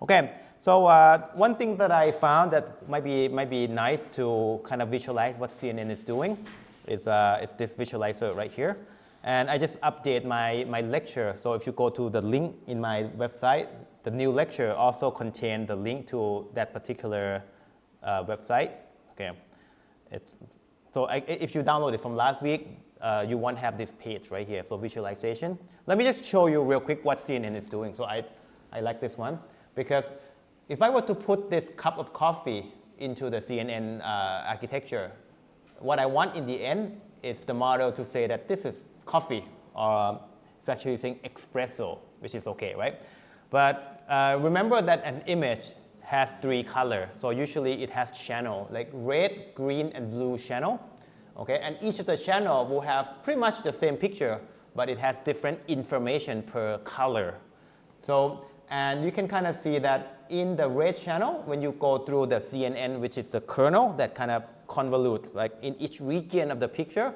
Okay, so one thing that I found that might be nice to kind of visualize what CNN is doing is this visualizer right here. And I just update my lecture. So if you go to the link in my website, the new lecture also contains the link to that particular website. Okay, if you download it from last week, you won't have this page right here, so visualization. Let me just show you real quick what CNN is doing. So I like this one, because if I were to put this cup of coffee into the CNN architecture, what I want in the end is the model to say that this is coffee, or it's actually saying espresso, which is okay, right? But remember that an image has 3 colors. So usually it has channel, like red, green, and blue channel. Okay, and each of the channel will have pretty much the same picture, but it has different information per color. So, and you can kind of see that in the red channel, when you go through the CNN, which is the kernel that kind of convolutes, like in each region of the picture,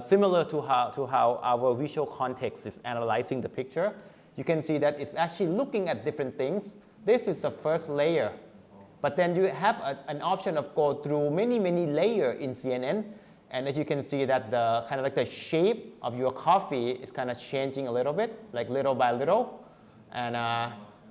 similar to how our visual context is analyzing the picture, you can see that it's actually looking at different things. This is the first layer, but then you have an option of go through many layers in CNN. And as you can see that the kind of like the shape of your coffee is kind of changing a little bit, like little by little. And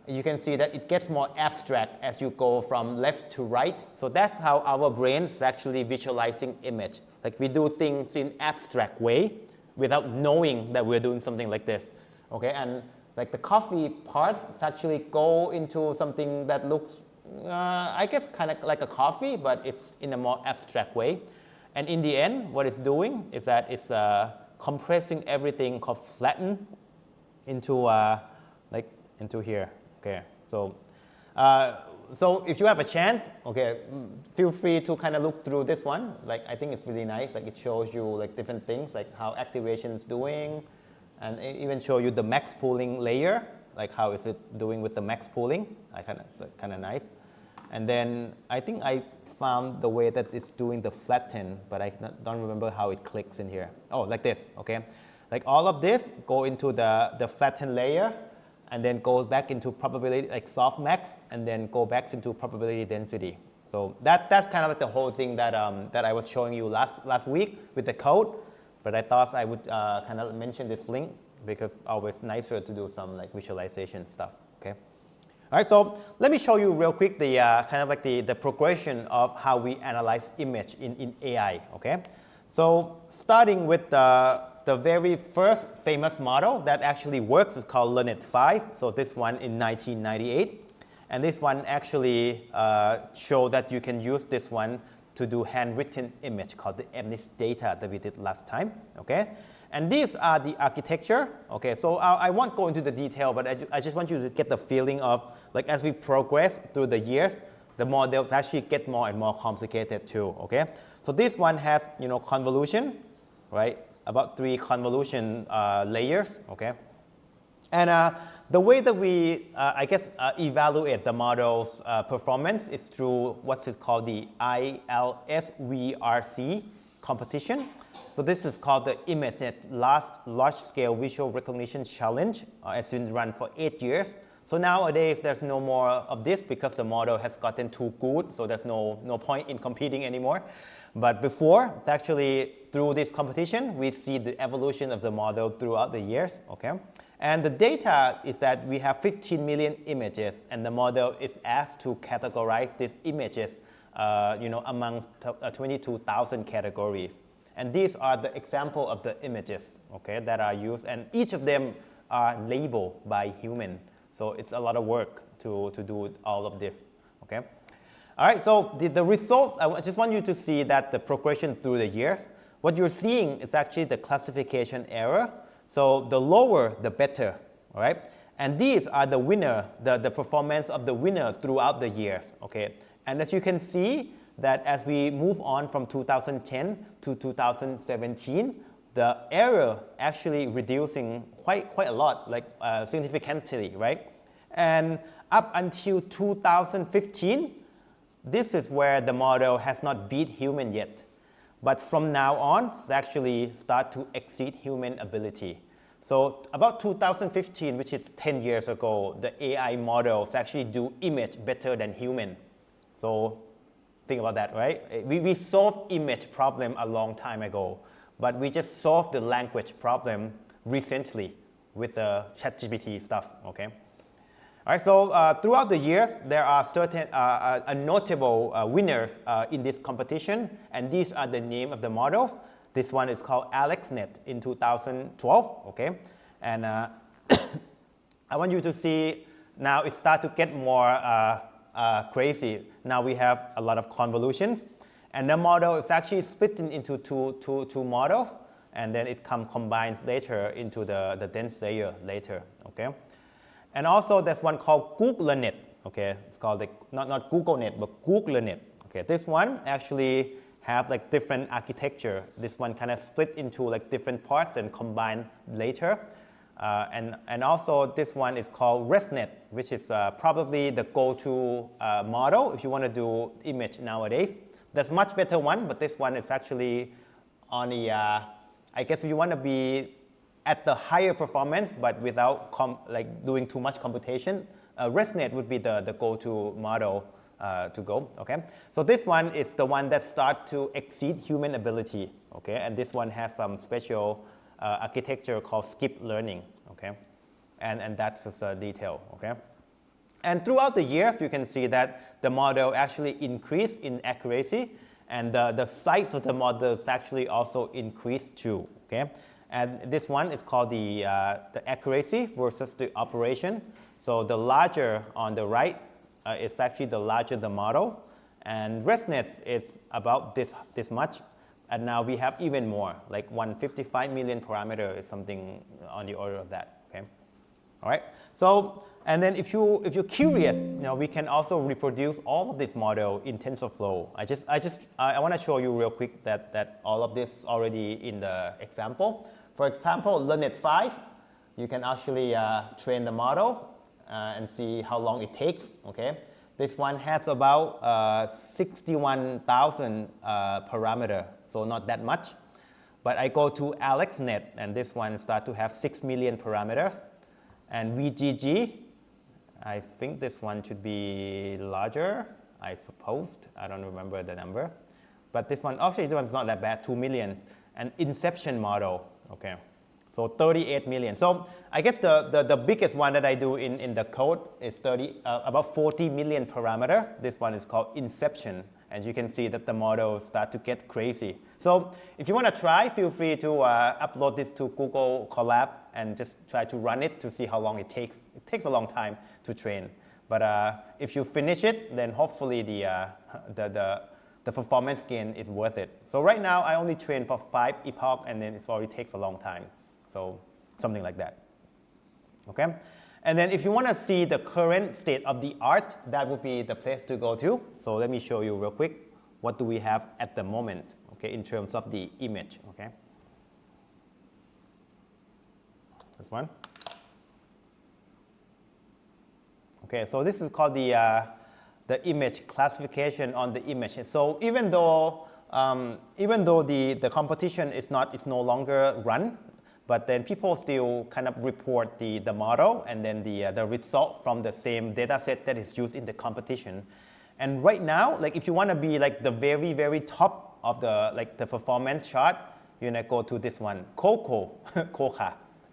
you can see that it gets more abstract as you go from left to right. So that's how our brain is actually visualizing image. Like we do things in abstract way without knowing that we're doing something like this. Okay, and like the coffee part actually go into something that looks, I guess, kind of like a coffee, but it's in a more abstract way. And in the end, what it's doing is that it's compressing everything called flatten into into here. Okay, so if you have a chance, okay, feel free to kind of look through this one. Like I think it's really nice. Like it shows you like different things, like how activation is doing, and it even show you the max pooling layer, like how is it doing with the max pooling. It's kind of nice. And then I think I found the way that it's doing the flatten, but I don't remember how it clicks in here. Oh, like this, okay? Like all of this go into the flatten layer, and then goes back into probability, like softmax, and then go back into probability density. So that's kind of like the whole thing that I was showing you last week with the code, but I thought I would kind of mention this link because it's always nicer to do some like visualization stuff, okay? All right, so let me show you real quick the kind of like the progression of how we analyze image in AI, okay? So starting with the very first famous model that actually works is called Learned 5. So this one in 1998. And this one actually showed that you can use this one to do handwritten image called the MNIST data that we did last time, okay? And these are the architecture, okay? So I won't go into the detail, but I just want you to get the feeling of, like as we progress through the years, the models actually get more and more complicated too, okay? So this one has, convolution, right? About 3 convolution layers, okay? And the way that we, evaluate the model's performance is through what is called the ILSVRC competition. So this is called the ImageNet Large-Scale Visual Recognition Challenge. It's been run for 8 years. So nowadays, there's no more of this because the model has gotten too good, so there's no point in competing anymore. But before, actually, through this competition, we see the evolution of the model throughout the years, okay? And the data is that we have 15 million images, and the model is asked to categorize these images, among 22,000 categories. And these are the example of the images, okay, that are used, and each of them are labeled by human. So it's a lot of work to do all of this, okay? All right, so the results, I just want you to see that the progression through the years. What you're seeing is actually the classification error. So the lower, the better, all right? And these are the winner, the performance of the winner throughout the years, okay? And as you can see, that as we move on from 2010 to 2017, the error actually reducing quite a lot, like significantly, right? And up until 2015, this is where the model has not beat human yet. But from now on, it's actually start to exceed human ability. So about 2015, which is 10 years ago, the AI models actually do image better than human. So think about that, right? We solved image problem a long time ago, but we just solved the language problem recently with the ChatGPT stuff, okay? All right, so throughout the years, there are certain notable winners in this competition, and these are the name of the models. This one is called AlexNet in 2012, okay? And I want you to see now it starts to get more crazy. Now we have a lot of convolutions, and the model is actually split into two models, and then it combines later into the dense layer later, okay? And also there's one called GoogleNet, okay? It's called not GoogleNet, but GoogleNet, okay? This one actually have like different architecture. This one kind of split into like different parts and combine later. And also this one is called ResNet, which is probably the go-to model if you want to do image nowadays. There's much better one, but this one is actually on the, I guess if you want to be at the higher performance, but without doing too much computation, ResNet would be the go-to model to go, okay? So this one is the one that starts to exceed human ability, okay? And this one has some special architecture called skip learning, okay? And that's just a detail, okay? And throughout the years, you can see that the model actually increased in accuracy, and the size of the models actually also increased too, okay? And this one is called the accuracy versus the operation. So the larger on the right is actually the larger the model, and ResNet is about this much, and now we have even more, like 155 million parameter is something on the order of that. Okay, all right. So and then if you're curious, we can also reproduce all of this model in TensorFlow. I want to show you real quick that all of this already in the example. For example, LearnNet 5, you can actually train the model and see how long it takes, okay? This one has about 61,000 parameter, so not that much. But I go to AlexNet, and this one starts to have 6 million parameters. And VGG, I think this one should be larger, I suppose. I don't remember the number. But this one, actually, this one's not that bad, 2 million. And Inception model, okay. So 38 million. So I guess the biggest one that I do in the code is about 40 million parameters. This one is called Inception. And you can see that the models start to get crazy. So if you want to try, feel free to upload this to Google Colab and just try to run it to see how long it takes. It takes a long time to train. But if you finish it, then hopefully the performance gain is worth it. So right now, I only train for 5 epochs, and then it already takes a long time. So something like that, okay? And then if you want to see the current state of the art, that would be the place to go to. So let me show you real quick, what do we have at the moment, okay, in terms of the image, okay? This one. Okay, so this is called the image classification on the image. So even though the competition is no longer run, but then people still kind of report the model and then the result from the same data set that is used in the competition. And right now, like if you want to be like the very, very top of the performance chart, you're going to go to this one, Coca.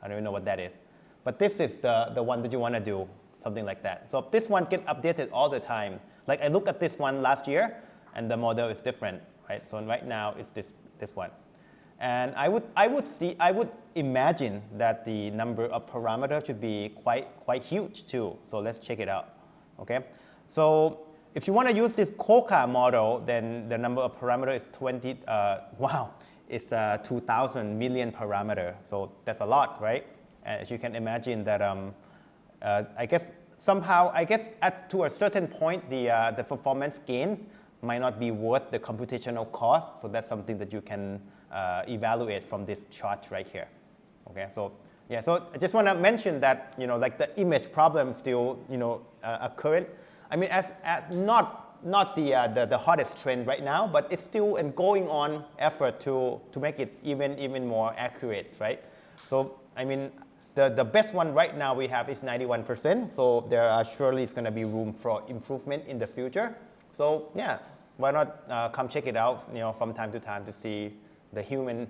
I don't even know what that is. But this is the one that you want to do, something like that. So this one gets updated all the time. Like I looked at this one last year, and the model is different, right? So right now it's this one. And I would imagine that the number of parameters should be quite huge too. So let's check it out, okay? So if you want to use this Coca model, then the number of parameters is 20, it's 2,000 million parameter. So that's a lot, right? And as you can imagine that, I guess to a certain point, the performance gain might not be worth the computational cost. So that's something that you can evaluate from this chart right here. Okay, so yeah, so I just want to mention that like the image problem still current. I mean, as not the hottest trend right now, but it's still an going on effort to make it even more accurate, right? So I mean, The best one right now we have is 91%, so there are surely is going to be room for improvement in the future. So yeah, why not come check it out, from time to time to see the human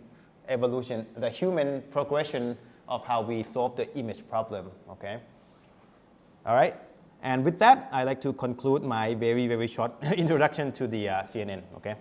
evolution, the human progression of how we solve the image problem, okay? All right, and with that, I'd like to conclude my very, very short introduction to the CNN, okay?